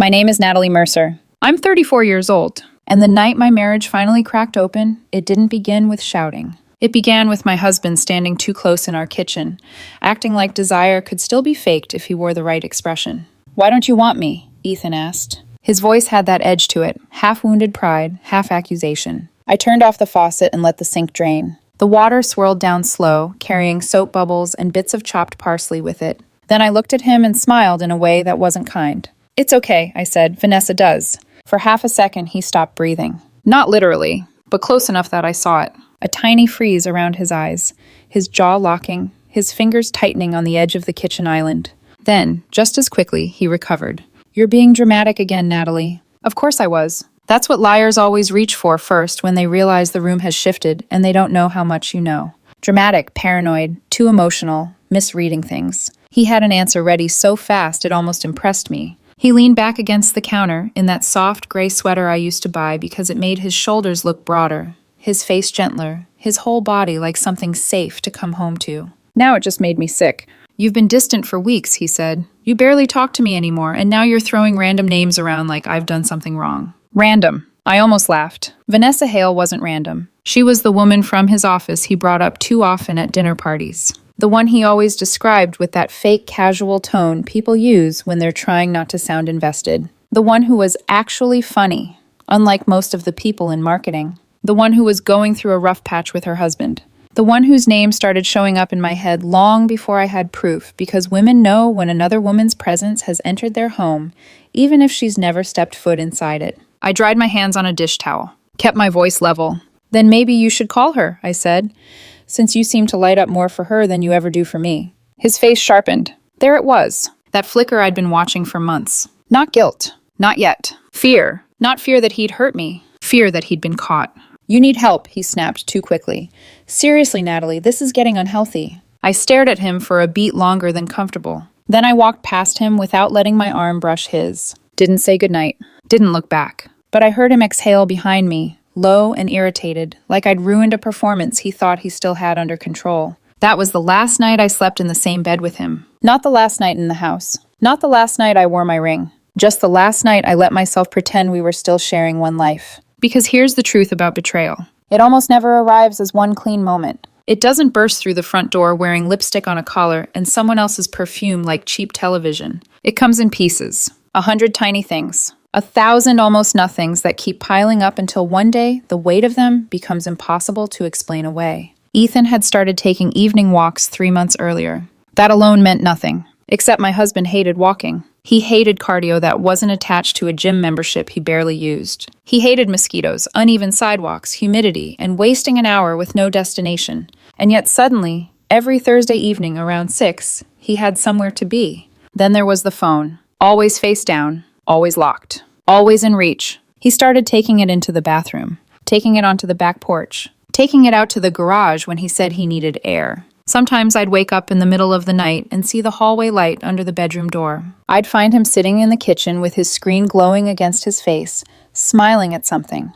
My name is Natalie Mercer. I'm 34 years old. And the night my marriage finally cracked open, it didn't begin with shouting. It began with my husband standing too close in our kitchen, acting like desire could still be faked if he wore the right expression. "Why don't you want me?" Ethan asked. His voice had that edge to it, half wounded pride, half accusation. I turned off the faucet and let the sink drain. The water swirled down slow, carrying soap bubbles and bits of chopped parsley with it. Then I looked at him and smiled in a way that wasn't kind. "It's okay," I said. "Vanessa does." For half a second, he stopped breathing. Not literally, but close enough that I saw it. A tiny freeze around his eyes, his jaw locking, his fingers tightening on the edge of the kitchen island. Then, just as quickly, he recovered. "You're being dramatic again, Natalie." Of course I was. That's what liars always reach for first when they realize the room has shifted and they don't know how much you know. Dramatic, paranoid, too emotional, misreading things. He had an answer ready so fast it almost impressed me. He leaned back against the counter in that soft gray sweater I used to buy because it made his shoulders look broader, his face gentler, his whole body like something safe to come home to. Now it just made me sick. "You've been distant for weeks," he said. "You barely talk to me anymore, and now you're throwing random names around like I've done something wrong." Random. I almost laughed. Vanessa Hale wasn't random. She was the woman from his office he brought up too often at dinner parties. The one he always described with that fake casual tone people use when they're trying not to sound invested. The one who was actually funny, unlike most of the people in marketing. The one who was going through a rough patch with her husband. The one whose name started showing up in my head long before I had proof, because women know when another woman's presence has entered their home, even if she's never stepped foot inside it. I dried my hands on a dish towel, kept my voice level. "Then maybe you should call her," I said, "since you seem to light up more for her than you ever do for me." His face sharpened. There it was, that flicker I'd been watching for months. Not guilt. Not yet. Fear. Not fear that he'd hurt me. Fear that he'd been caught. "You need help," he snapped too quickly. "Seriously, Natalie, this is getting unhealthy." I stared at him for a beat longer than comfortable. Then I walked past him without letting my arm brush his. Didn't say goodnight. Didn't look back. But I heard him exhale behind me, low and irritated, like I'd ruined a performance he thought he still had under control. That was the last night I slept in the same bed with him. Not the last night in the house. Not the last night I wore my ring. Just the last night I let myself pretend we were still sharing one life. Because here's the truth about betrayal. It almost never arrives as one clean moment. It doesn't burst through the front door wearing lipstick on a collar and someone else's perfume like cheap television. It comes in pieces. 100 tiny things. 1,000 almost nothings that keep piling up until one day the weight of them becomes impossible to explain away. Ethan had started taking evening walks 3 months earlier. That alone meant nothing. Except my husband hated walking. He hated cardio that wasn't attached to a gym membership he barely used. He hated mosquitoes, uneven sidewalks, humidity, and wasting an hour with no destination. And yet suddenly, every Thursday evening around 6, he had somewhere to be. Then there was the phone. Always face down, always locked, always in reach. He started taking it into the bathroom, taking it onto the back porch, taking it out to the garage when he said he needed air. Sometimes I'd wake up in the middle of the night and see the hallway light under the bedroom door. I'd find him sitting in the kitchen with his screen glowing against his face, smiling at something,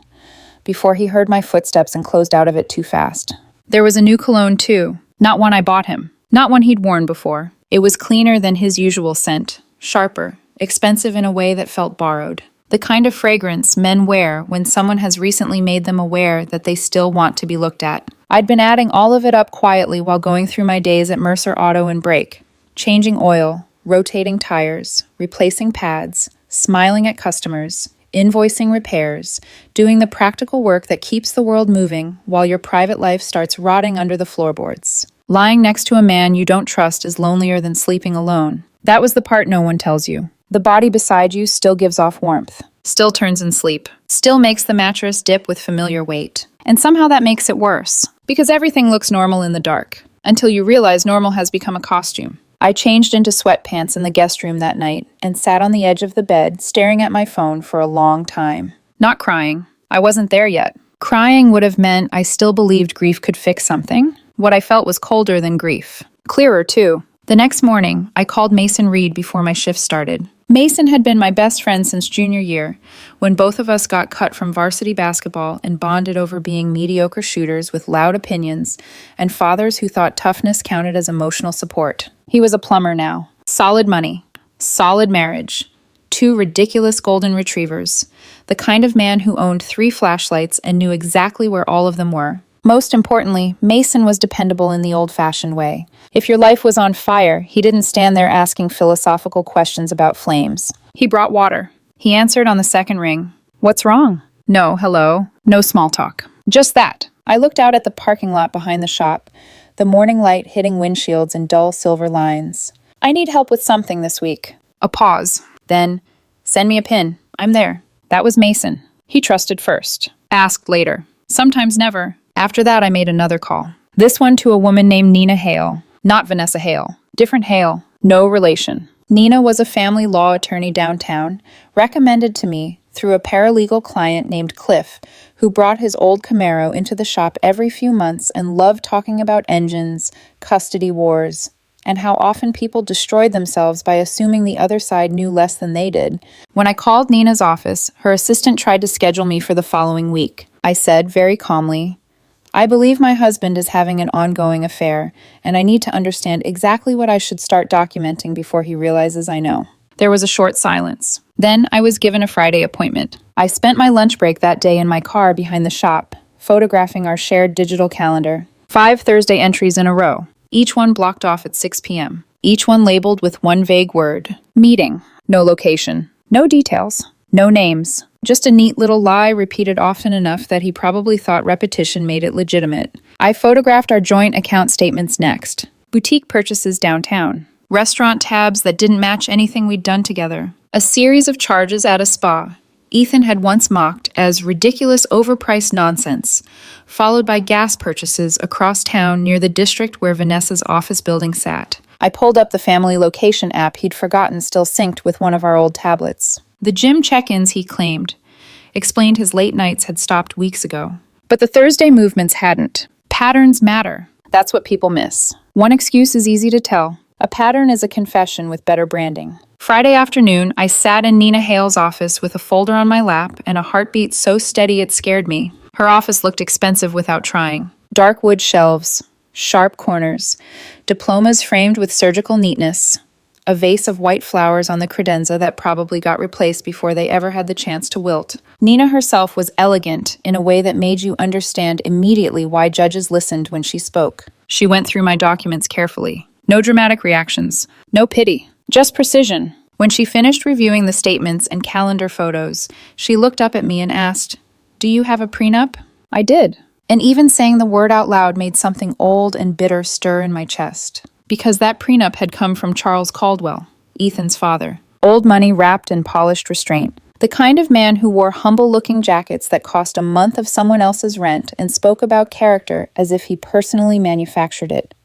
before he heard my footsteps and closed out of it too fast. There was a new cologne too, not one I bought him, not one he'd worn before. It was cleaner than his usual scent, sharper, expensive in a way that felt borrowed. The kind of fragrance men wear when someone has recently made them aware that they still want to be looked at. I'd been adding all of it up quietly while going through my days at Mercer Auto and Brake, changing oil, rotating tires, replacing pads, smiling at customers, invoicing repairs, doing the practical work that keeps the world moving while your private life starts rotting under the floorboards. Lying next to a man you don't trust is lonelier than sleeping alone. That was the part no one tells you. The body beside you still gives off warmth, still turns in sleep, still makes the mattress dip with familiar weight. And somehow that makes it worse, because everything looks normal in the dark, until you realize normal has become a costume. I changed into sweatpants in the guest room that night and sat on the edge of the bed staring at my phone for a long time. Not crying. I wasn't there yet. Crying would have meant I still believed grief could fix something. What I felt was colder than grief. Clearer, too. The next morning, I called Mason Reed before my shift started. Mason had been my best friend since junior year, when both of us got cut from varsity basketball and bonded over being mediocre shooters with loud opinions and fathers who thought toughness counted as emotional support. He was a plumber now. Solid money. Solid marriage. 2 ridiculous golden retrievers, the kind of man who owned 3 flashlights and knew exactly where all of them were. Most importantly, Mason was dependable in the old-fashioned way. If your life was on fire, he didn't stand there asking philosophical questions about flames. He brought water. He answered on the second ring. "What's wrong?" "No, hello. No small talk." Just that. I looked out at the parking lot behind the shop, the morning light hitting windshields in dull silver lines. "I need help with something this week." A pause. Then, "Send me a pin. I'm there." That was Mason. He trusted first. Asked later. Sometimes never. After that, I made another call. This one to a woman named Nina Hale. Not Vanessa Hale. Different Hale. No relation. Nina was a family law attorney downtown, recommended to me through a paralegal client named Cliff, who brought his old Camaro into the shop every few months and loved talking about engines, custody wars, and how often people destroyed themselves by assuming the other side knew less than they did. When I called Nina's office, her assistant tried to schedule me for the following week. I said, very calmly, "I believe my husband is having an ongoing affair, and I need to understand exactly what I should start documenting before he realizes I know." There was a short silence. Then I was given a Friday appointment. I spent my lunch break that day in my car behind the shop, photographing our shared digital calendar. 5 Thursday entries in a row, each one blocked off at 6 p.m., each one labeled with one vague word. Meeting. No location. No details. No names. Just a neat little lie repeated often enough that he probably thought repetition made it legitimate. I photographed our joint account statements next. Boutique purchases downtown. Restaurant tabs that didn't match anything we'd done together. A series of charges at a spa Ethan had once mocked as ridiculous overpriced nonsense, followed by gas purchases across town near the district where Vanessa's office building sat. I pulled up the family location app he'd forgotten still synced with one of our old tablets. The gym check-ins he claimed explained his late nights had stopped weeks ago. But the Thursday movements hadn't. Patterns matter. That's what people miss. One excuse is easy to tell. A pattern is a confession with better branding. Friday afternoon, I sat in Nina Hale's office with a folder on my lap and a heartbeat so steady it scared me. Her office looked expensive without trying. Dark wood shelves, sharp corners, diplomas framed with surgical neatness, a vase of white flowers on the credenza that probably got replaced before they ever had the chance to wilt. Nina herself was elegant in a way that made you understand immediately why judges listened when she spoke. She went through my documents carefully. No dramatic reactions. No pity. Just precision. When she finished reviewing the statements and calendar photos, she looked up at me and asked, "Do you have a prenup?" I did. And even saying the word out loud made something old and bitter stir in my chest. Because that prenup had come from Charles Caldwell, Ethan's father. Old money wrapped in polished restraint. The kind of man who wore humble-looking jackets that cost a month of someone else's rent and spoke about character as if he personally manufactured it.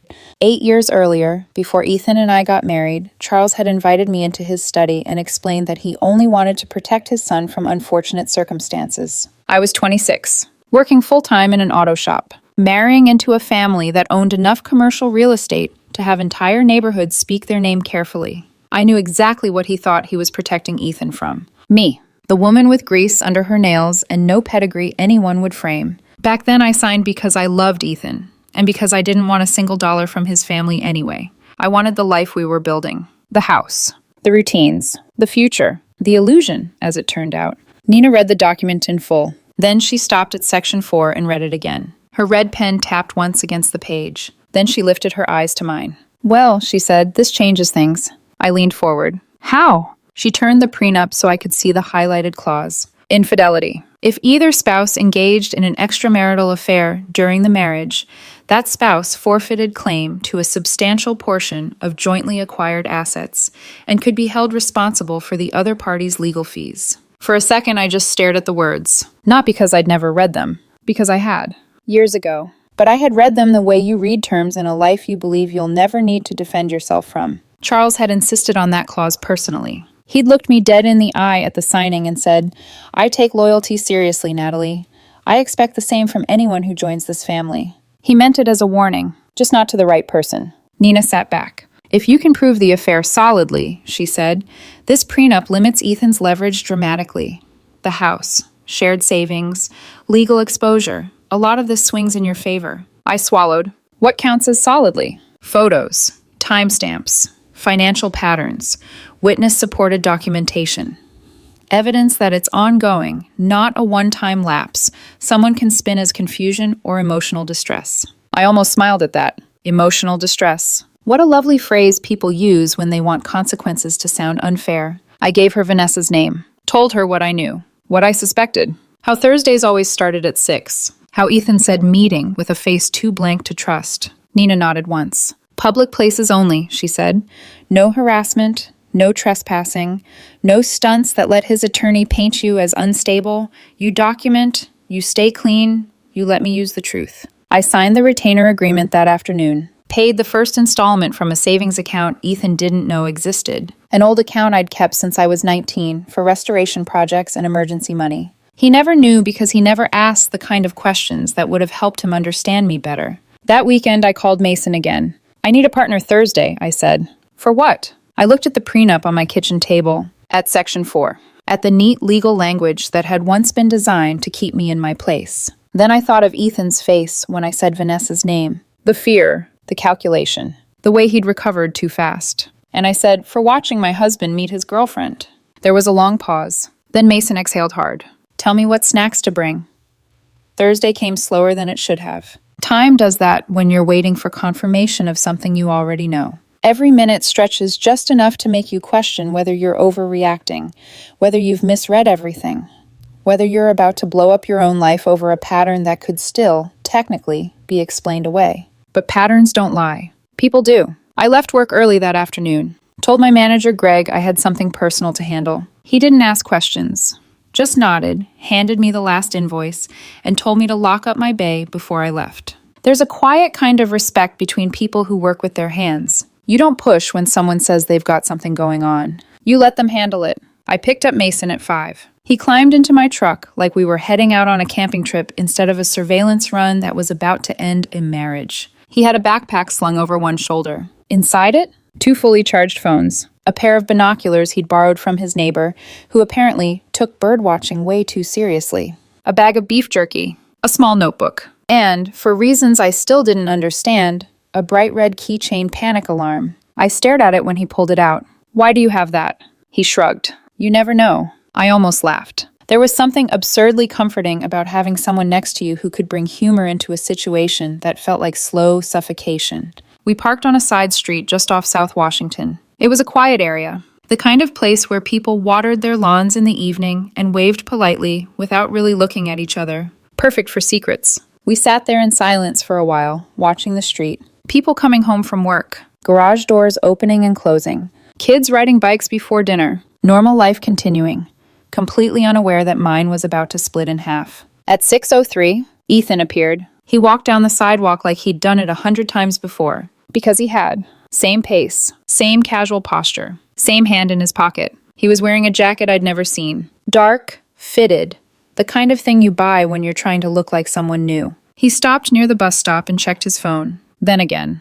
8 years earlier, before Ethan and I got married, Charles had invited me into his study and explained that he only wanted to protect his son from unfortunate circumstances. I was 26, working full-time in an auto shop, marrying into a family that owned enough commercial real estate to have entire neighborhoods speak their name carefully. I knew exactly what he thought he was protecting Ethan from. Me, the woman with grease under her nails and no pedigree anyone would frame. Back then I signed because I loved Ethan. And because I didn't want a single dollar from his family anyway. I wanted the life we were building. The house. The routines. The future. The illusion, as it turned out. Nina read the document in full. Then she stopped at section 4 and read it again. Her red pen tapped once against the page. Then she lifted her eyes to mine. "Well," she said, "this changes things." I leaned forward. "How?" She turned the prenup so I could see the highlighted clause. Infidelity. If either spouse engaged in an extramarital affair during the marriage, that spouse forfeited claim to a substantial portion of jointly acquired assets and could be held responsible for the other party's legal fees. For a second, I just stared at the words. Not because I'd never read them, because I had. Years ago. But I had read them the way you read terms in a life you believe you'll never need to defend yourself from. Charles had insisted on that clause personally. He'd looked me dead in the eye at the signing and said, "I take loyalty seriously, Natalie. I expect the same from anyone who joins this family." He meant it as a warning, just not to the right person. Nina sat back. "If you can prove the affair solidly," she said, "this prenup limits Ethan's leverage dramatically. The house, shared savings, legal exposure, a lot of this swings in your favor." I swallowed. What counts as solidly? Photos, timestamps, financial patterns, witness-supported documentation. Evidence that it's ongoing, not a one-time lapse, someone can spin as confusion or emotional distress. I almost smiled at that. Emotional distress. What a lovely phrase people use when they want consequences to sound unfair. I gave her Vanessa's name, told her what I knew, what I suspected. How Thursdays always started at 6. How Ethan said meeting with a face too blank to trust. Nina nodded once. Public places only, she said. No harassment, no trespassing, no stunts that let his attorney paint you as unstable. You document, you stay clean, you let me use the truth. I signed the retainer agreement that afternoon. Paid the first installment from a savings account Ethan didn't know existed. An old account I'd kept since I was 19 for restoration projects and emergency money. He never knew because he never asked the kind of questions that would have helped him understand me better. That weekend, I called Mason again. I need a partner Thursday, I said. For what? I looked at the prenup on my kitchen table, at Section 4, at the neat legal language that had once been designed to keep me in my place. Then I thought of Ethan's face when I said Vanessa's name. The fear, the calculation, the way he'd recovered too fast. And I said, for watching my husband meet his girlfriend. There was a long pause. Then Mason exhaled hard. Tell me what snacks to bring. Thursday came slower than it should have. Time does that when you're waiting for confirmation of something you already know. Every minute stretches just enough to make you question whether you're overreacting, whether you've misread everything, whether you're about to blow up your own life over a pattern that could still, technically, be explained away. But patterns don't lie. People do. I left work early that afternoon. Told my manager, Greg, I had something personal to handle. He didn't ask questions. Just nodded, handed me the last invoice, and told me to lock up my bay before I left. There's a quiet kind of respect between people who work with their hands. You don't push when someone says they've got something going on. You let them handle it. I picked up Mason at 5. He climbed into my truck like we were heading out on a camping trip instead of a surveillance run that was about to end in marriage. He had a backpack slung over one shoulder. Inside it, 2 fully charged phones, a pair of binoculars he'd borrowed from his neighbor, who apparently took birdwatching way too seriously, a bag of beef jerky, a small notebook, and, for reasons I still didn't understand, a bright red keychain panic alarm. I stared at it when he pulled it out. Why do you have that? He shrugged. You never know. I almost laughed. There was something absurdly comforting about having someone next to you who could bring humor into a situation that felt like slow suffocation. We parked on a side street just off South Washington. It was a quiet area, the kind of place where people watered their lawns in the evening and waved politely without really looking at each other. Perfect for secrets. We sat there in silence for a while, watching the street. People coming home from work, garage doors opening and closing, kids riding bikes before dinner, normal life continuing, completely unaware that mine was about to split in half. At 6:03, Ethan appeared. He walked down the sidewalk like he'd done it 100 times before, because he had. Same pace, same casual posture, same hand in his pocket. He was wearing a jacket I'd never seen. Dark, fitted, the kind of thing you buy when you're trying to look like someone new. He stopped near the bus stop and checked his phone. Then again,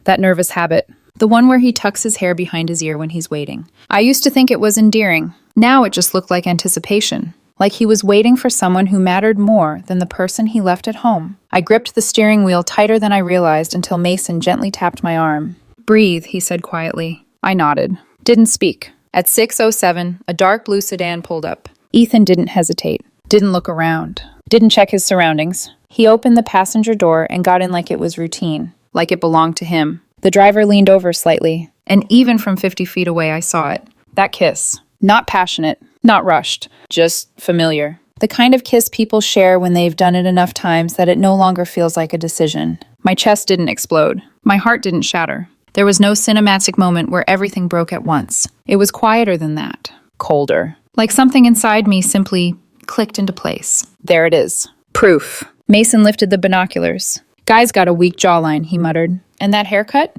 that nervous habit. The one where he tucks his hair behind his ear when he's waiting. I used to think it was endearing. Now it just looked like anticipation. Like he was waiting for someone who mattered more than the person he left at home. I gripped the steering wheel tighter than I realized until Mason gently tapped my arm. Breathe, he said quietly. I nodded. Didn't speak. At 6:07, a dark blue sedan pulled up. Ethan didn't hesitate. Didn't look around. Didn't check his surroundings. He opened the passenger door and got in like it was routine, like it belonged to him. The driver leaned over slightly, and even from 50 feet away I saw it. That kiss. Not passionate, not rushed, just familiar. The kind of kiss people share when they've done it enough times that it no longer feels like a decision. My chest didn't explode. My heart didn't shatter. There was no cinematic moment where everything broke at once. It was quieter than that. Colder. Like something inside me simply clicked into place. There it is. Proof. Mason lifted the binoculars. Guy's got a weak jawline, he muttered. And that haircut?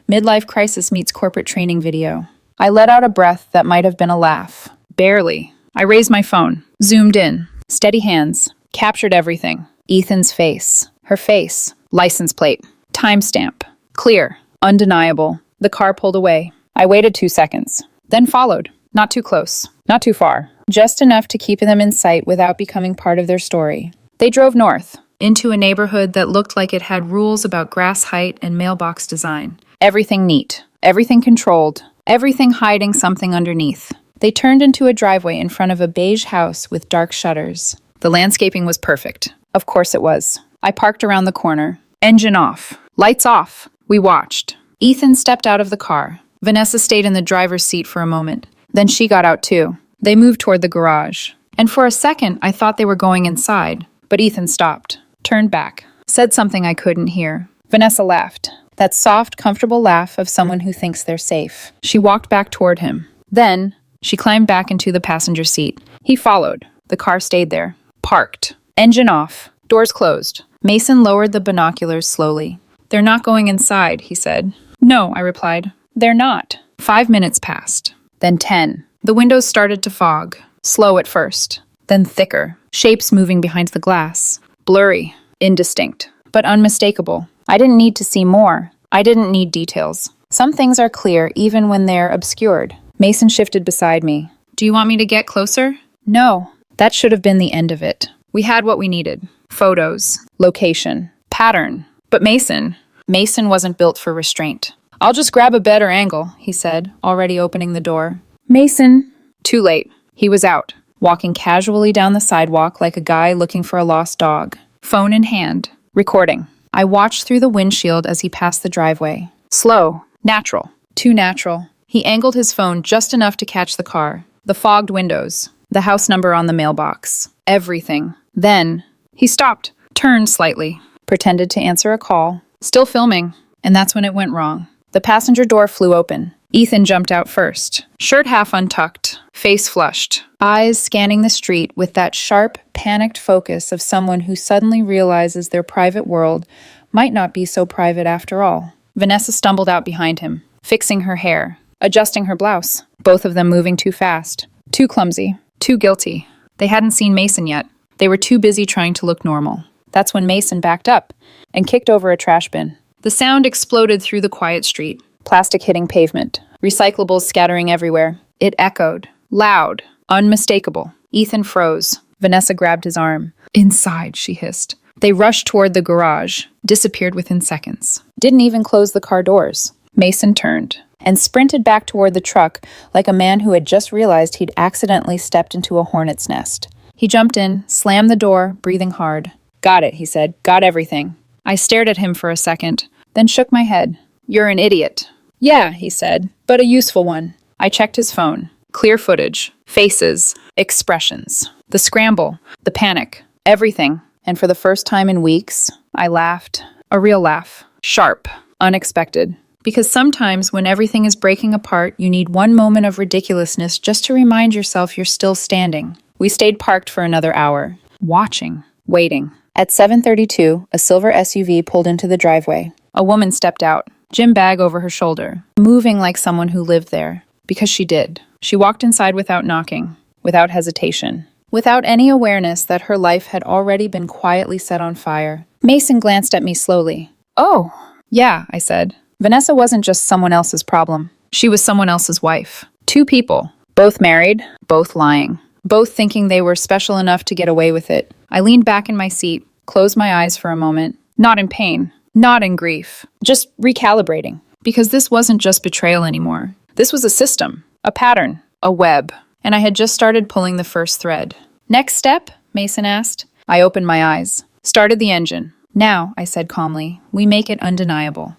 Midlife crisis meets corporate training video. I let out a breath that might have been a laugh. Barely. I raised my phone. Zoomed in. Steady hands. Captured everything. Ethan's face. Her face. License plate. Timestamp. Clear. Undeniable. The car pulled away. I waited 2 seconds. Then followed. Not too close. Not too far. Just enough to keep them in sight without becoming part of their story. They drove north, into a neighborhood that looked like it had rules about grass height and mailbox design. Everything neat. everything controlled, everything hiding something underneath. They turned into a driveway in front of a beige house with dark shutters. The landscaping was perfect. Of course it was. I parked around the corner. Engine off. Lights off. We watched. Ethan stepped out of the car. Vanessa stayed in the driver's seat for a moment. Then she got out too. They moved toward the garage. And for a second, I thought they were going inside. But Ethan stopped, turned back, said something I couldn't hear. Vanessa laughed. That soft, comfortable laugh of someone who thinks they're safe. She walked back toward him. Then, she climbed back into the passenger seat. He followed. The car stayed there. Parked. Engine off. Doors closed. Mason lowered the binoculars slowly. "They're not going inside," he said. "No," I replied. "They're not." 5 minutes passed. Then 10. The windows started to fog. Slow at first. Then thicker. Shapes moving behind the glass. Blurry. Indistinct. But unmistakable. I didn't need to see more. I didn't need details. Some things are clear even when they're obscured. Mason shifted beside me. "Do you want me to get closer?" "No." That should have been the end of it. We had what we needed. Photos. Location. Pattern. But Mason wasn't built for restraint. "I'll just grab a better angle," he said, already opening the door. "Mason." Too late. He was out, walking casually down the sidewalk like a guy looking for a lost dog. Phone in hand. Recording. I watched through the windshield as he passed the driveway. Slow. Natural. Too natural. He angled his phone just enough to catch the car. The fogged windows. The house number on the mailbox. Everything. Then, he stopped, turned slightly, pretended to answer a call. Still filming. And that's when it went wrong. The passenger door flew open. Ethan jumped out first. Shirt half untucked. Face flushed. Eyes scanning the street with that sharp, panicked focus of someone who suddenly realizes their private world might not be so private after all. Vanessa stumbled out behind him, fixing her hair, adjusting her blouse. Both of them moving too fast. Too clumsy. Too guilty. They hadn't seen Mason yet. They were too busy trying to look normal. That's when Mason backed up and kicked over a trash bin. The sound exploded through the quiet street. Plastic hitting pavement. Recyclables scattering everywhere. It echoed. Loud. Unmistakable. Ethan froze. Vanessa grabbed his arm. "Inside," she hissed. They rushed toward the garage. Disappeared within seconds. Didn't even close the car doors. Mason turned and sprinted back toward the truck like a man who had just realized he'd accidentally stepped into a hornet's nest. He jumped in, slammed the door, breathing hard. "Got it," he said. "Got everything." I stared at him for a second, then shook my head. "You're an idiot." "Yeah," he said, "but a useful one." I checked his phone. Clear footage. Faces. Expressions. The scramble. The panic. Everything. And for the first time in weeks, I laughed. A real laugh. Sharp. Unexpected. Because sometimes when everything is breaking apart, you need one moment of ridiculousness just to remind yourself you're still standing. We stayed parked for another hour. Watching. Waiting. At 7:32, a silver SUV pulled into the driveway. A woman stepped out, gym bag over her shoulder, moving like someone who lived there. Because she did. She walked inside without knocking, without hesitation, without any awareness that her life had already been quietly set on fire. Mason glanced at me slowly. "Oh, yeah," I said. Vanessa wasn't just someone else's problem. She was someone else's wife. Two people, both married, both lying, both thinking they were special enough to get away with it. I leaned back in my seat, closed my eyes for a moment, not in pain, not in grief, just recalibrating. Because this wasn't just betrayal anymore. This was a system, a pattern, a web, and I had just started pulling the first thread. "Next step?" Mason asked. I opened my eyes, started the engine. "Now," I said calmly, "we make it undeniable."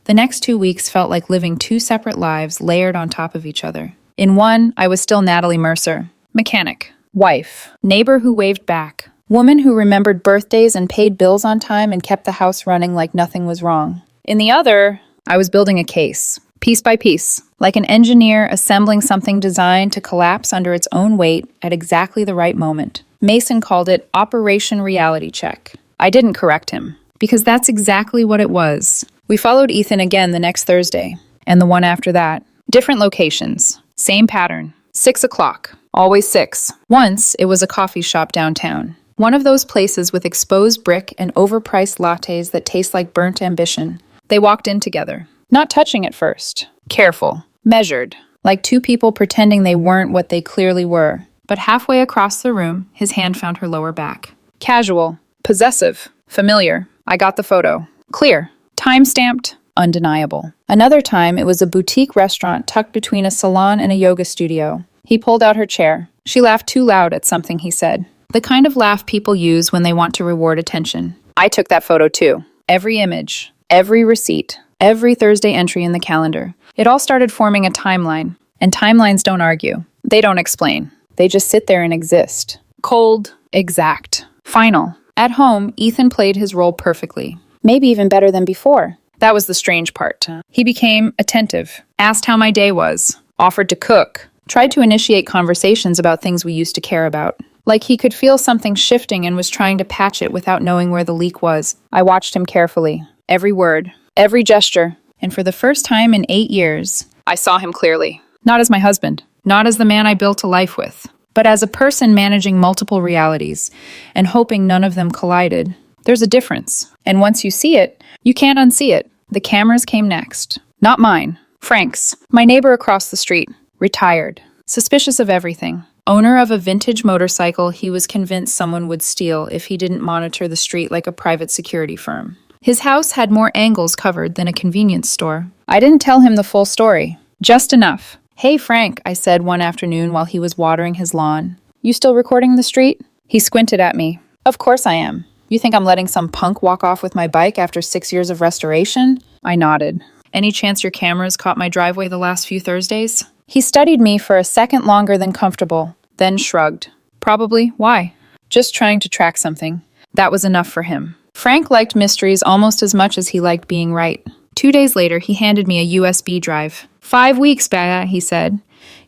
The next 2 weeks felt like living two separate lives layered on top of each other. In one, I was still Natalie Mercer, mechanic, wife, neighbor who waved back, woman who remembered birthdays and paid bills on time and kept the house running like nothing was wrong. In the other, I was building a case, piece by piece, like an engineer assembling something designed to collapse under its own weight at exactly the right moment. Mason called it Operation Reality Check. I didn't correct him, because that's exactly what it was. We followed Ethan again the next Thursday, and the one after that. Different locations, same pattern. 6 o'clock, always 6. Once, it was a coffee shop downtown. One of those places with exposed brick and overpriced lattes that taste like burnt ambition. They walked in together, not touching at first. Careful, measured, like two people pretending they weren't what they clearly were. But halfway across the room, his hand found her lower back. Casual, possessive, familiar. I got the photo. Clear. Time-stamped, undeniable. Another time, it was a boutique restaurant tucked between a salon and a yoga studio. He pulled out her chair. She laughed too loud at something he said. The kind of laugh people use when they want to reward attention. I took that photo too. Every image, every receipt, every Thursday entry in the calendar. It all started forming a timeline. And timelines don't argue. They don't explain. They just sit there and exist. Cold, exact, final. At home, Ethan played his role perfectly. Maybe even better than before. That was the strange part. He became attentive, asked how my day was, offered to cook, tried to initiate conversations about things we used to care about. Like he could feel something shifting and was trying to patch it without knowing where the leak was. I watched him carefully. Every word, every gesture. And for the first time in 8 years, I saw him clearly. Not as my husband, not as the man I built a life with, but as a person managing multiple realities and hoping none of them collided. There's a difference. And once you see it, you can't unsee it. The cameras came next. Not mine. Frank's. My neighbor across the street. Retired. Suspicious of everything. Owner of a vintage motorcycle he was convinced someone would steal if he didn't monitor the street like a private security firm. His house had more angles covered than a convenience store. I didn't tell him the full story. Just enough. "Hey, Frank," I said one afternoon while he was watering his lawn. "You still recording the street?" He squinted at me. "Of course I am. You think I'm letting some punk walk off with my bike after 6 years of restoration?" I nodded. "Any chance your cameras caught my driveway the last few Thursdays?" He studied me for a second longer than comfortable, then shrugged. "Probably. Why?" "Just trying to track something." That was enough for him. Frank liked mysteries almost as much as he liked being right. 2 days later, he handed me a USB drive. 5 weeks, he said.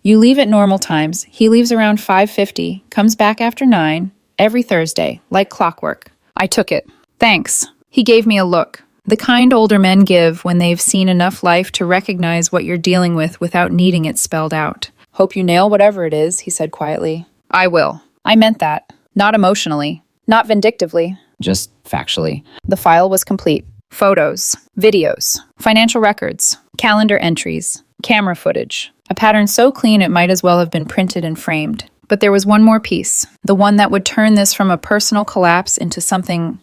"You leave at normal times. He leaves around 5:50, comes back after 9, every Thursday, like clockwork." I took it. "Thanks." He gave me a look. The kind older men give when they've seen enough life to recognize what you're dealing with without needing it spelled out. "Hope you nail whatever it is," he said quietly. "I will." I meant that. Not emotionally. Not vindictively. Just factually. The file was complete. Photos, videos, financial records, calendar entries, camera footage. A pattern so clean it might as well have been printed and framed. But there was one more piece, the one that would turn this from a personal collapse into something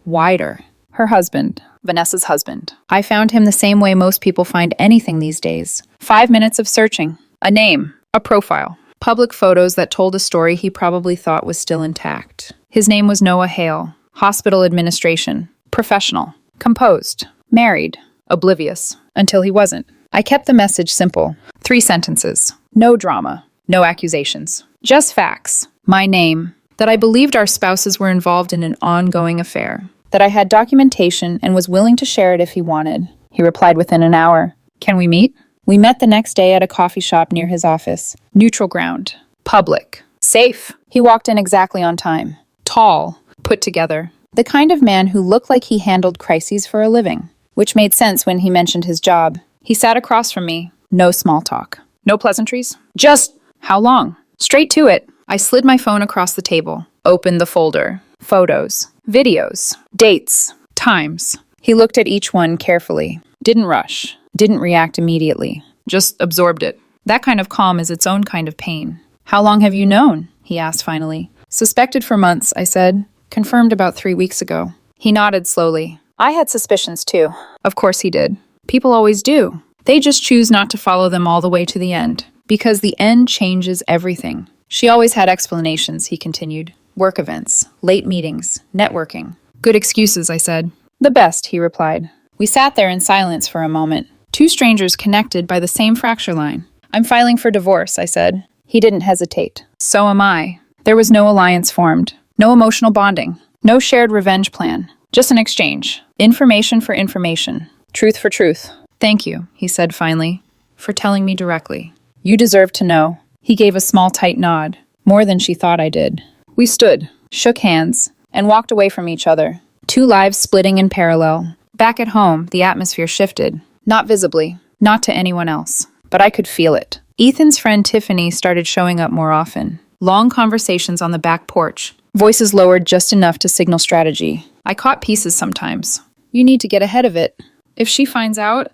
wider. Her husband, Vanessa's husband. I found him the same way most people find anything these days. 5 minutes of searching. A name, a profile, public photos that told a story he probably thought was still intact. His name was Noah Hale, hospital administration, professional. Composed, married, oblivious, until he wasn't. I kept the message simple. 3 sentences. No drama, no accusations. Just facts. My name. That I believed our spouses were involved in an ongoing affair. That I had documentation and was willing to share it if he wanted. He replied within an hour. "Can we meet?" We met the next day at a coffee shop near his office. Neutral ground. Public. Safe. He walked in exactly on time. Tall. Put together. The kind of man who looked like he handled crises for a living, which made sense when he mentioned his job. He sat across from me. No small talk. No pleasantries. Just, "How long?" Straight to it. I slid my phone across the table, opened the folder. Photos, videos, dates, times. He looked at each one carefully. Didn't rush. Didn't react immediately. Just absorbed it. That kind of calm is its own kind of pain. "How long have you known?" he asked finally. "Suspected for months," I said. "Confirmed about 3 weeks ago." He nodded slowly. "I had suspicions too." Of course he did. People always do. They just choose not to follow them all the way to the end. Because the end changes everything. She always had explanations, he continued. Work events, late meetings, networking. "Good excuses," I said. "The best," he replied. We sat there in silence for a moment. 2 strangers connected by the same fracture line. "I'm filing for divorce," I said. He didn't hesitate. "So am I." There was no alliance formed. No emotional bonding. No shared revenge plan. Just an exchange. Information for information. Truth for truth. "Thank you," he said finally, "for telling me directly. You deserve to know." He gave a small tight nod. More than she thought I did. We stood, shook hands, and walked away from each other. 2 lives splitting in parallel. Back at home, the atmosphere shifted. Not visibly. Not to anyone else. But I could feel it. Ethan's friend Tiffany started showing up more often. Long conversations on the back porch. Voices lowered just enough to signal strategy. I caught pieces sometimes. "You need to get ahead of it. If she finds out,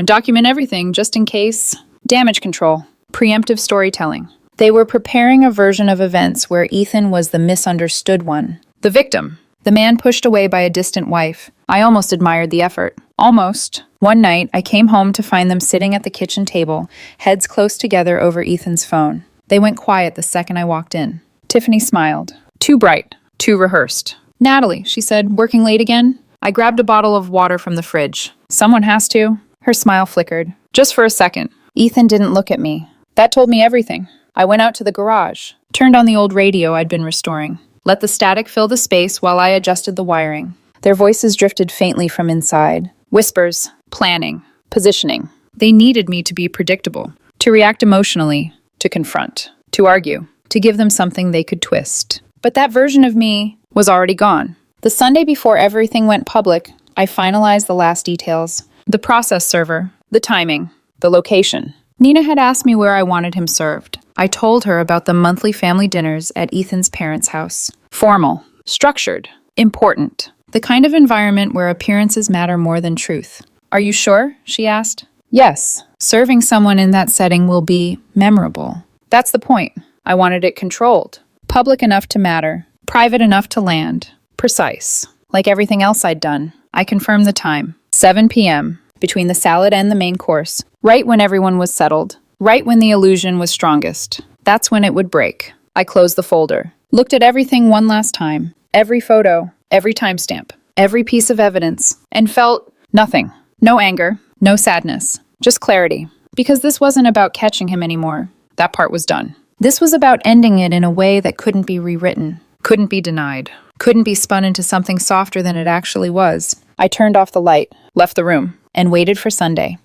document everything just in case." Damage control. Preemptive storytelling. They were preparing a version of events where Ethan was the misunderstood one. The victim. The man pushed away by a distant wife. I almost admired the effort. Almost. One night, I came home to find them sitting at the kitchen table, heads close together over Ethan's phone. They went quiet the second I walked in. Tiffany smiled. Too bright. Too rehearsed. Natalie, she said, working late again? I grabbed a bottle of water from the fridge. Someone has to. Her smile flickered. Just for a second. Ethan didn't look at me. That told me everything. I went out to the garage, turned on the old radio I'd been restoring, let the static fill the space while I adjusted the wiring. Their voices drifted faintly from inside. Whispers, planning, positioning. They needed me to be predictable, to react emotionally, to confront, to argue, to give them something they could twist. But that version of me was already gone. The Sunday before everything went public, I finalized the last details. The process server, the timing, the location. Nina had asked me where I wanted him served. I told her about the monthly family dinners at Ethan's parents' house. Formal, structured, important. The kind of environment where appearances matter more than truth. Are you sure? She asked. Yes. Serving someone in that setting will be memorable. That's the point. I wanted it controlled. Public enough to matter. Private enough to land. Precise. Like everything else I'd done. I confirmed the time. 7 p.m. Between the salad and the main course. Right when everyone was settled. Right when the illusion was strongest. That's when it would break. I closed the folder. Looked at everything one last time. Every photo. Every timestamp. Every piece of evidence. And felt nothing. No anger. No sadness. Just clarity. Because this wasn't about catching him anymore. That part was done. This was about ending it in a way that couldn't be rewritten. Couldn't be denied. Couldn't be spun into something softer than it actually was. I turned off the light, left the room, and waited for Sunday.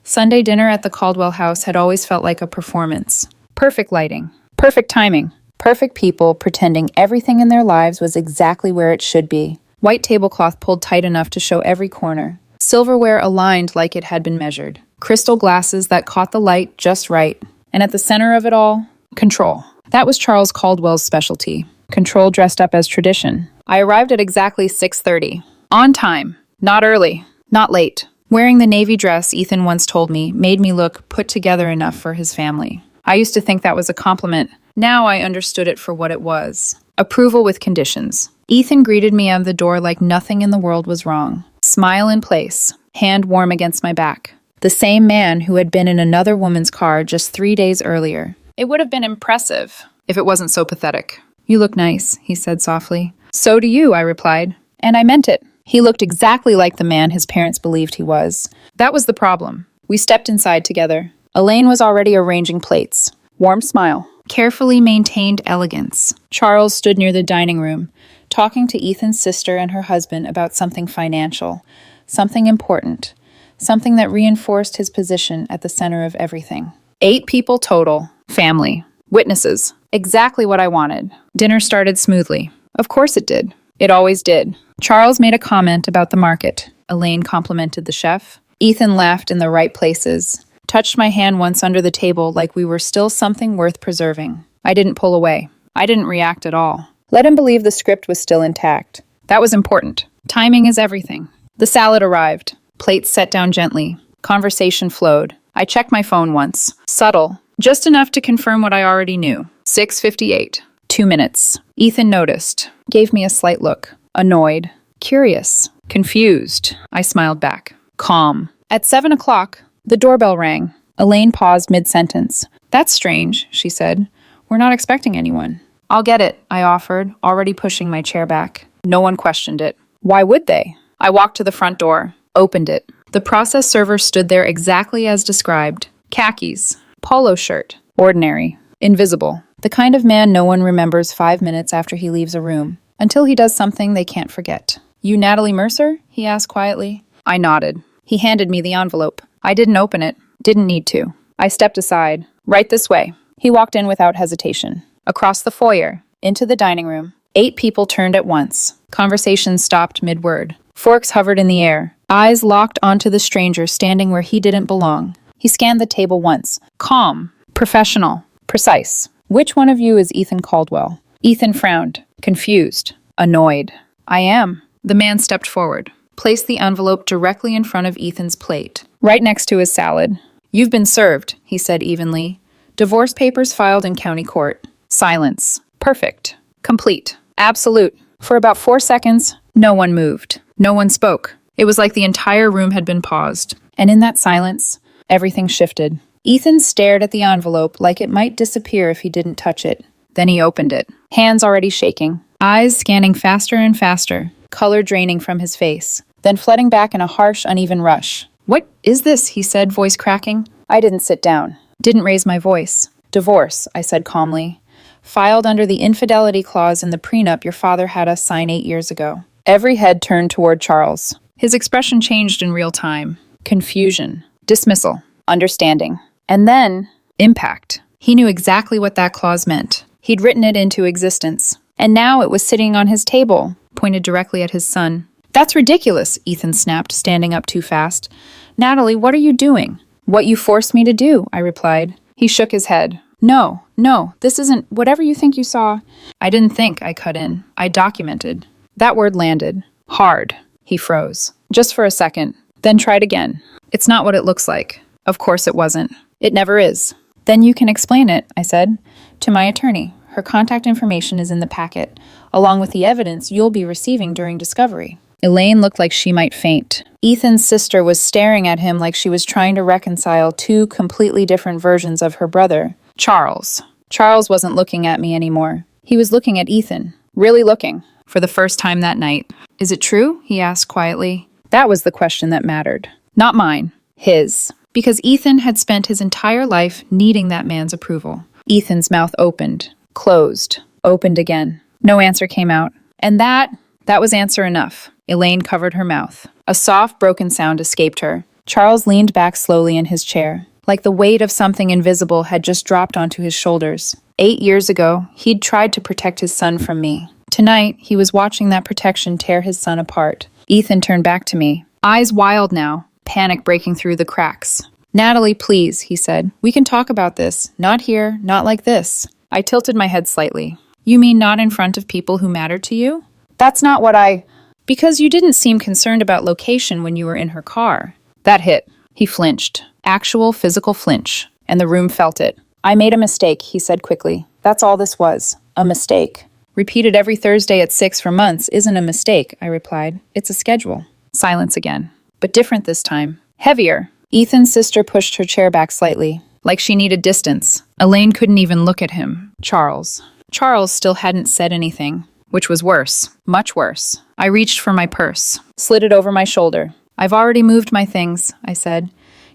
Sunday dinner at the Caldwell house had always felt like a performance. Perfect lighting, perfect timing, perfect people pretending everything in their lives was exactly where it should be. White tablecloth pulled tight enough to show every corner. Silverware aligned like it had been measured. Crystal glasses that caught the light just right. And at the center of it all, control. That was Charles Caldwell's specialty. Control dressed up as tradition. I arrived at exactly 6:30. On time. Not early. Not late. Wearing the navy dress Ethan once told me made me look put together enough for his family. I used to think that was a compliment. Now I understood it for what it was. Approval with conditions. Ethan greeted me out the door like nothing in the world was wrong. Smile in place. Hand warm against my back. The same man who had been in another woman's car just 3 days earlier. It would have been impressive if it wasn't so pathetic. You look nice, he said softly. So do you, I replied. And I meant it. He looked exactly like the man his parents believed he was. That was the problem. We stepped inside together. Elaine was already arranging plates. Warm smile. Carefully maintained elegance. Charles stood near the dining room, talking to Ethan's sister and her husband about something financial, something important, something that reinforced his position at the center of everything. 8 people total. Family. Witnesses. Exactly what I wanted. Dinner started smoothly. Of course it did. It always did. Charles made a comment about the market. Elaine complimented the chef. Ethan laughed in the right places. Touched my hand once under the table like we were still something worth preserving. I didn't pull away. I didn't react at all. Let him believe the script was still intact. That was important. Timing is everything. The salad arrived. Plates set down gently. Conversation flowed. I checked my phone once. Subtle. Just enough to confirm what I already knew. 6:58. 2 minutes. Ethan noticed. Gave me a slight look. Annoyed. Curious. Confused. I smiled back. Calm. At 7 o'clock, the doorbell rang. Elaine paused mid-sentence. That's strange, she said. We're not expecting anyone. I'll get it, I offered, already pushing my chair back. No one questioned it. Why would they? I walked to the front door. Opened it. The process server stood there exactly as described. Khakis. Polo shirt. Ordinary. Invisible. The kind of man no one remembers 5 minutes after he leaves a room. Until he does something they can't forget. You Natalie Mercer? He asked quietly. I nodded. He handed me the envelope. I didn't open it. Didn't need to. I stepped aside. Right this way. He walked in without hesitation. Across the foyer. Into the dining room. 8 people turned at once. Conversation stopped mid-word. Forks hovered in the air. Eyes locked onto the stranger standing where he didn't belong. He scanned the table once. Calm. Professional. Precise. Which one of you is Ethan Caldwell? Ethan frowned. Confused. Annoyed. I am. The man stepped forward. Placed the envelope directly in front of Ethan's plate. Right next to his salad. You've been served, he said evenly. Divorce papers filed in county court. Silence. Perfect. Complete. Absolute. For about 4 seconds, no one moved. No one spoke. It was like the entire room had been paused. And in that silence, everything shifted. Ethan stared at the envelope like it might disappear if he didn't touch it. Then he opened it, hands already shaking, eyes scanning faster and faster, color draining from his face, then flooding back in a harsh, uneven rush. "What is this?" he said, voice cracking. I didn't sit down, didn't raise my voice. "Divorce," I said calmly. "Filed under the infidelity clause in the prenup your father had us sign 8 years ago." Every head turned toward Charles. His expression changed in real time. Confusion, dismissal, understanding, and then impact. He knew exactly what that clause meant. He'd written it into existence. And now it was sitting on his table, pointed directly at his son. "That's ridiculous," Ethan snapped, standing up too fast. "Natalie, what are you doing?" "What you forced me to do," I replied. He shook his head. No, this isn't whatever you think you saw." "I didn't think," I cut in. "I documented." That word landed. Hard. He froze. Just for a second. Then tried again. "It's not what it looks like." Of course it wasn't. It never is. "Then you can explain it," I said. "To my attorney. Her contact information is in the packet, along with the evidence you'll be receiving during discovery." Elaine looked like she might faint. Ethan's sister was staring at him like she was trying to reconcile two completely different versions of her brother. Charles. Charles wasn't looking at me anymore. He was looking at Ethan. Really looking. For the first time that night. "Is it true?" he asked quietly. That was the question that mattered. Not mine. His. Because Ethan had spent his entire life needing that man's approval. Ethan's mouth opened. Closed. Opened again. No answer came out. And that was answer enough. Elaine covered her mouth. A soft, broken sound escaped her. Charles leaned back slowly in his chair, like the weight of something invisible had just dropped onto his shoulders. 8 years ago, he'd tried to protect his son from me. Tonight, he was watching that protection tear his son apart. Ethan turned back to me, eyes wild now, panic breaking through the cracks. "Natalie, please," he said. "We can talk about this. Not here, not like this." I tilted my head slightly. "You mean not in front of people who matter to you?" "That's not what I—" "Because you didn't seem concerned about location when you were in her car." That hit. He flinched. Actual physical flinch. And the room felt it. "I made a mistake," he said quickly. "That's all this was. A mistake." "Repeated every Thursday at 6 for months isn't a mistake," I replied. "It's a schedule." Silence again. But different this time. Heavier. Ethan's sister pushed her chair back slightly, like she needed distance. Elaine couldn't even look at him. Charles. Charles still hadn't said anything, which was worse. Much worse. I reached for my purse, slid it over my shoulder. "I've already moved my things," I said.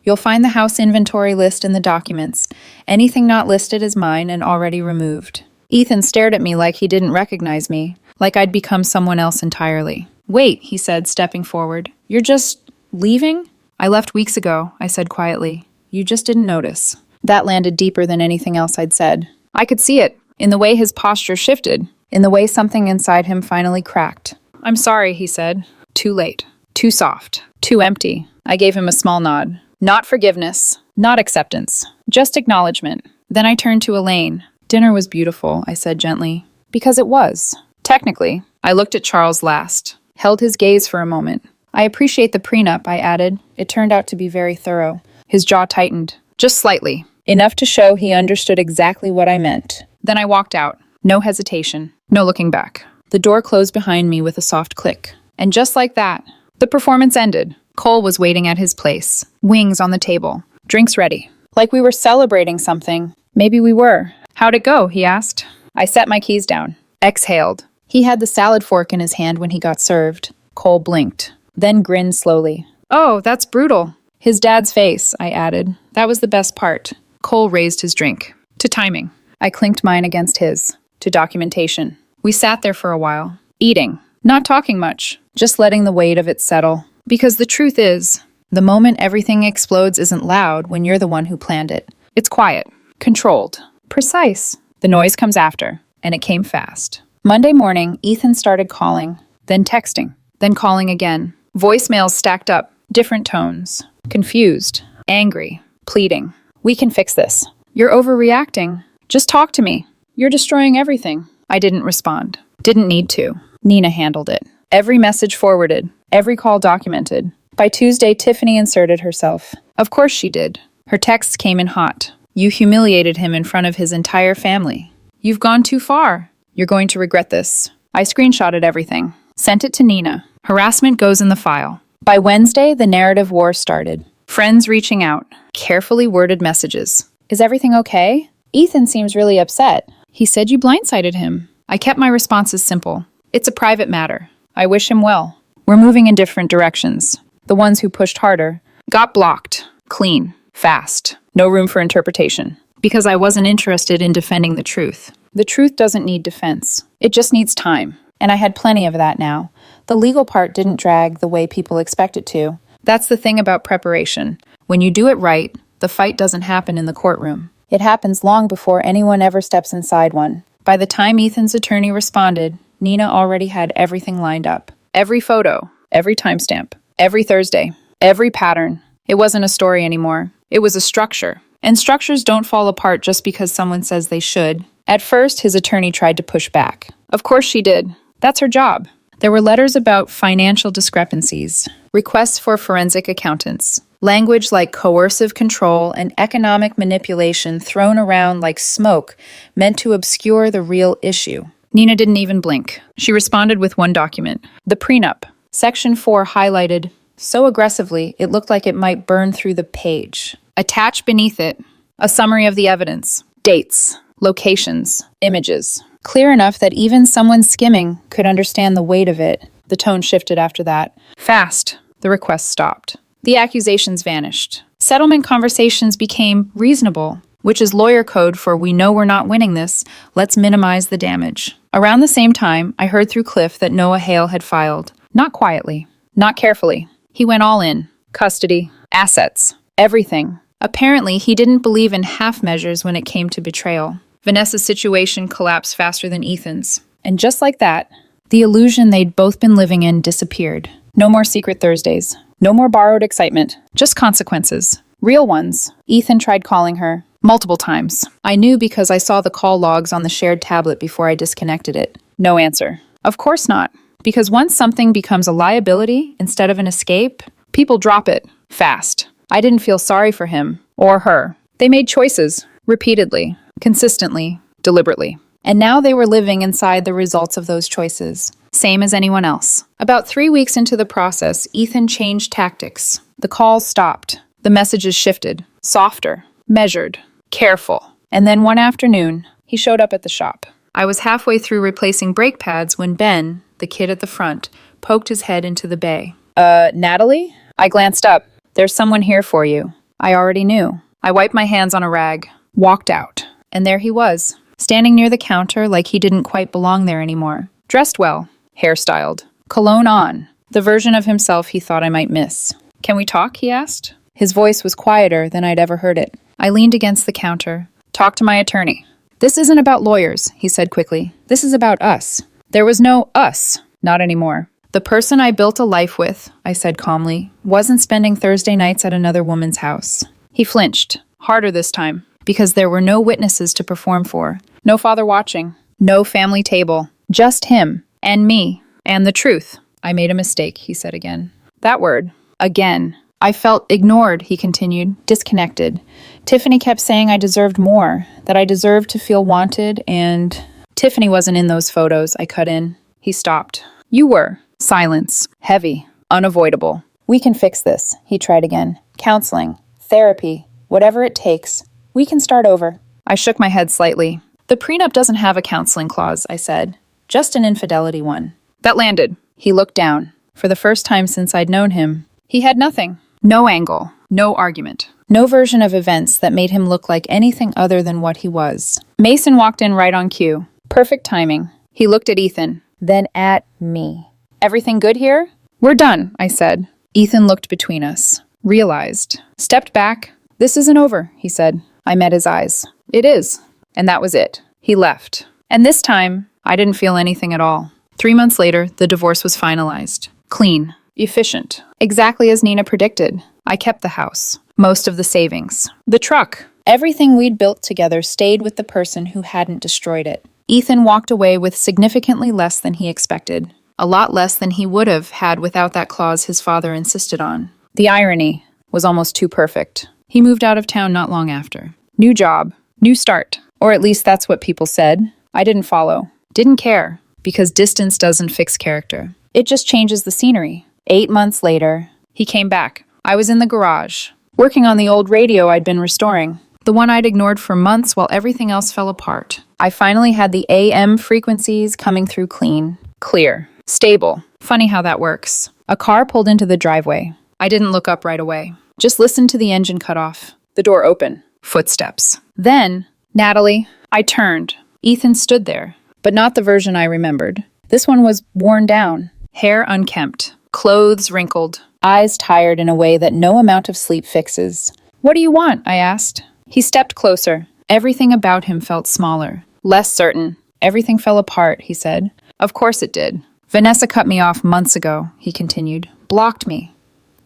"You'll find the house inventory list in the documents. Anything not listed is mine and already removed." Ethan stared at me like he didn't recognize me, like I'd become someone else entirely. "Wait," he said, stepping forward. "You're just leaving?" "I left weeks ago," I said quietly. "You just didn't notice." That landed deeper than anything else I'd said. I could see it, in the way his posture shifted, in the way something inside him finally cracked. "I'm sorry," he said. Too late. Too soft. Too empty. I gave him a small nod. Not forgiveness. Not acceptance. Just acknowledgement. Then I turned to Elaine. "Dinner was beautiful," I said gently. Because it was. Technically. I looked at Charles last. Held his gaze for a moment. "I appreciate the prenup," I added. It turned out to be very thorough. His jaw tightened. Just slightly. Enough to show he understood exactly what I meant. Then I walked out. No hesitation. No looking back. The door closed behind me with a soft click. And just like that, the performance ended. Cole was waiting at his place. Wings on the table. Drinks ready. Like we were celebrating something. Maybe we were. "How'd it go?" he asked. I set my keys down. Exhaled. He had the salad fork in his hand when he got served. Cole blinked. Then grinned slowly. "Oh, that's brutal." "His dad's face," I added. That was the best part. Cole raised his drink. To timing. I clinked mine against his. To documentation. We sat there for a while. Eating. Not talking much. Just letting the weight of it settle. Because the truth is, the moment everything explodes isn't loud when you're the one who planned it. It's quiet. Controlled. Precise. The noise comes after. And it came fast. Monday morning, Ethan started calling. Then texting. Then calling again. Voicemails stacked up. Different tones. Confused. Angry. Pleading. "We can fix this. You're overreacting. Just talk to me. You're destroying everything." I didn't respond. Didn't need to. Nina handled it. Every message forwarded. Every call documented. By Tuesday, Tiffany inserted herself. Of course she did. Her texts came in hot. "You humiliated him in front of his entire family. You've gone too far. You're going to regret this." I screenshotted everything. Sent it to Nina. Harassment goes in the file. By Wednesday, the narrative war started. Friends reaching out. Carefully worded messages. Is everything okay? Ethan seems really upset. He said you blindsided him. I kept my responses simple. It's a private matter. I wish him well. We're moving in different directions. The ones who pushed harder got blocked. Clean. Fast. No room for interpretation. Because I wasn't interested in defending the truth. The truth doesn't need defense. It just needs time. And I had plenty of that now. The legal part didn't drag the way people expect it to. That's the thing about preparation. When you do it right, the fight doesn't happen in the courtroom. It happens long before anyone ever steps inside one. By the time Ethan's attorney responded, Nina already had everything lined up. Every photo, every timestamp, every Thursday, every pattern. It wasn't a story anymore. It was a structure. And structures don't fall apart just because someone says they should. At first, his attorney tried to push back. Of course she did. That's her job. There were letters about financial discrepancies, requests for forensic accountants, language like coercive control and economic manipulation thrown around like smoke meant to obscure the real issue. Nina didn't even blink. She responded with one document, the prenup. Section 4 highlighted so aggressively it looked like it might burn through the page. Attached beneath it, a summary of the evidence, dates, locations, images. Clear enough that even someone skimming could understand the weight of it. The tone shifted after that. Fast, the request stopped. The accusations vanished. Settlement conversations became reasonable, which is lawyer code for we know we're not winning this, let's minimize the damage. Around the same time, I heard through Cliff that Noah Hale had filed. Not quietly, not carefully. He went all in. Custody, assets, everything. Apparently, he didn't believe in half measures when it came to betrayal. Vanessa's situation collapsed faster than Ethan's. And just like that, the illusion they'd both been living in disappeared. No more secret Thursdays. No more borrowed excitement. Just consequences. Real ones. Ethan tried calling her. Multiple times. I knew because I saw the call logs on the shared tablet before I disconnected it. No answer. Of course not. Because once something becomes a liability instead of an escape, people drop it. Fast. I didn't feel sorry for him. Or her. They made choices. Repeatedly. Consistently, deliberately. And now they were living inside the results of those choices. Same as anyone else. About 3 weeks into the process, Ethan changed tactics. The calls stopped. The messages shifted. Softer. Measured. Careful. And then one afternoon, he showed up at the shop. I was halfway through replacing brake pads when Ben, the kid at the front, poked his head into the bay. Natalie? I glanced up. There's someone here for you. I already knew. I wiped my hands on a rag. Walked out. And there he was, standing near the counter like he didn't quite belong there anymore. Dressed well, hairstyled, cologne on, the version of himself he thought I might miss. Can we talk, he asked. His voice was quieter than I'd ever heard it. I leaned against the counter. Talk to my attorney. This isn't about lawyers, he said quickly. This is about us. There was no us, not anymore. The person I built a life with, I said calmly, wasn't spending Thursday nights at another woman's house. He flinched, harder this time. Because there were no witnesses to perform for. No father watching. No family table. Just him. And me. And the truth. I made a mistake, he said again. That word. Again. I felt ignored, he continued. Disconnected. Tiffany kept saying I deserved more. That I deserved to feel wanted and... Tiffany wasn't in those photos, I cut in. He stopped. You were. Silence. Heavy. Unavoidable. We can fix this, he tried again. Counseling. Therapy. Whatever it takes. We can start over. I shook my head slightly. The prenup doesn't have a counseling clause, I said. Just an infidelity one. That landed. He looked down. For the first time since I'd known him, he had nothing. No angle. No argument. No version of events that made him look like anything other than what he was. Mason walked in right on cue. Perfect timing. He looked at Ethan. Then at me. Everything good here? We're done, I said. Ethan looked between us. Realized. Stepped back. This isn't over, he said. I met his eyes. It is. And that was it. He left. And this time, I didn't feel anything at all. 3 months later, the divorce was finalized. Clean. Efficient. Exactly as Nina predicted. I kept the house. Most of the savings. The truck. Everything we'd built together stayed with the person who hadn't destroyed it. Ethan walked away with significantly less than he expected. A lot less than he would have had without that clause his father insisted on. The irony was almost too perfect. He moved out of town not long after. New job. New start. Or at least that's what people said. I didn't follow. Didn't care. Because distance doesn't fix character. It just changes the scenery. 8 months later, he came back. I was in the garage, working on the old radio I'd been restoring, the one I'd ignored for months while everything else fell apart. I finally had the AM frequencies coming through clean, clear, stable. Funny how that works. A car pulled into the driveway. I didn't look up right away. Just listened to the engine cut off. The door open. Footsteps. Then, Natalie, I turned. Ethan stood there, but not the version I remembered. This one was worn down, hair unkempt, clothes wrinkled, eyes tired in a way that no amount of sleep fixes. "What do you want?" I asked. He stepped closer. Everything about him felt smaller, less certain. "Everything fell apart," he said. "Of course it did. Vanessa cut me off months ago," he continued. "Blocked me.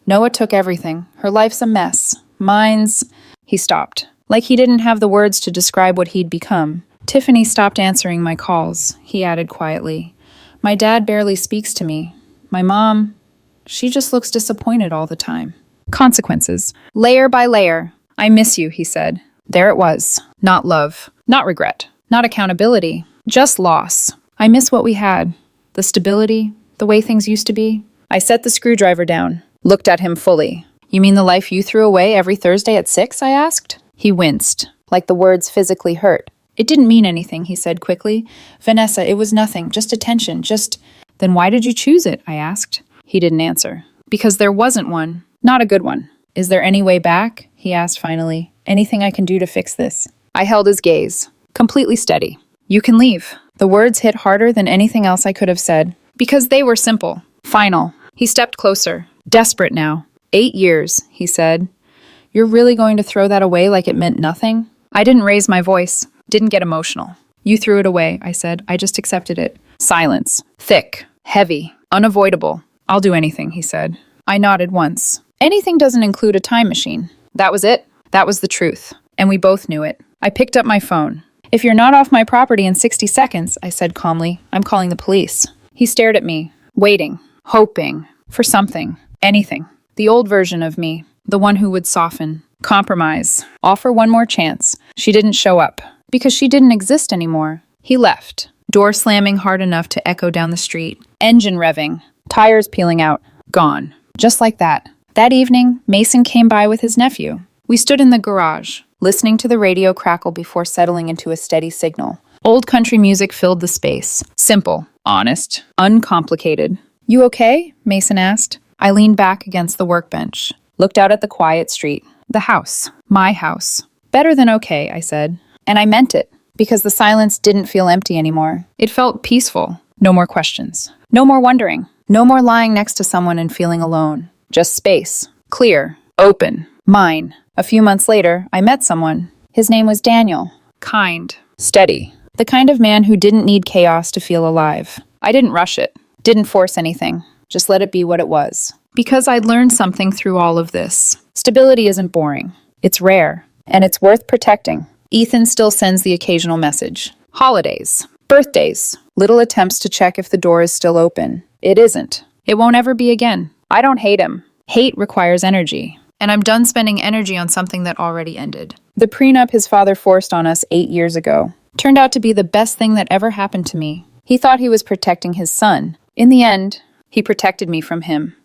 Noah took everything. Her life's a mess. Mine's—" He stopped, like he didn't have the words to describe what he'd become. "Tiffany stopped answering my calls," he added quietly. "My dad barely speaks to me. My mom, she just looks disappointed all the time." Consequences. Layer by layer. "I miss you," he said. There it was. Not love. Not regret. Not accountability. Just loss. I miss what we had. The stability. The way things used to be. I set the screwdriver down. Looked at him fully. "You mean the life you threw away every Thursday at 6? I asked. He winced, like the words physically hurt. "It didn't mean anything," he said quickly. "Vanessa, it was nothing. Just attention. Just—" "Then why did you choose it?" I asked. He didn't answer. "Because there wasn't one. Not a good one." "Is there any way back?" he asked finally. "Anything I can do to fix this?" I held his gaze, completely steady. "You can leave." The words hit harder than anything else I could have said, because they were simple, final. He stepped closer, desperate now. 8 years, he said. "You're really going to throw that away like it meant nothing?" I didn't raise my voice, didn't get emotional. "You threw it away," I said. "I just accepted it." Silence. Thick, heavy, unavoidable. "I'll do anything," he said. I nodded once. Anything doesn't include a time machine. That was it. That was the truth. And we both knew it. I picked up my phone. "If you're not off my property in 60 seconds, I said calmly, "I'm calling the police." He stared at me, waiting, hoping, for something, anything. The old version of me, the one who would soften, compromise, offer one more chance. She didn't show up, because she didn't exist anymore. He left, door slamming hard enough to echo down the street, engine revving, tires peeling out, gone. Just like that. That evening, Mason came by with his nephew. We stood in the garage, listening to the radio crackle before settling into a steady signal. Old country music filled the space. Simple, honest, uncomplicated. "You okay?" Mason asked. I leaned back against the workbench, looked out at the quiet street. The house. My house. "Better than okay," I said. And I meant it, because the silence didn't feel empty anymore. It felt peaceful. No more questions. No more wondering. No more lying next to someone and feeling alone. Just space. Clear. Open. Mine. A few months later, I met someone. His name was Daniel. Kind. Steady. The kind of man who didn't need chaos to feel alive. I didn't rush it. Didn't force anything. Just let it be what it was. Because I'd learned something through all of this. Stability isn't boring. It's rare. And it's worth protecting. Ethan still sends the occasional message. Holidays. Birthdays. Little attempts to check if the door is still open. It isn't. It won't ever be again. I don't hate him. Hate requires energy. And I'm done spending energy on something that already ended. The prenup his father forced on us 8 years ago turned out to be the best thing that ever happened to me. He thought he was protecting his son. In the end, he protected me from him.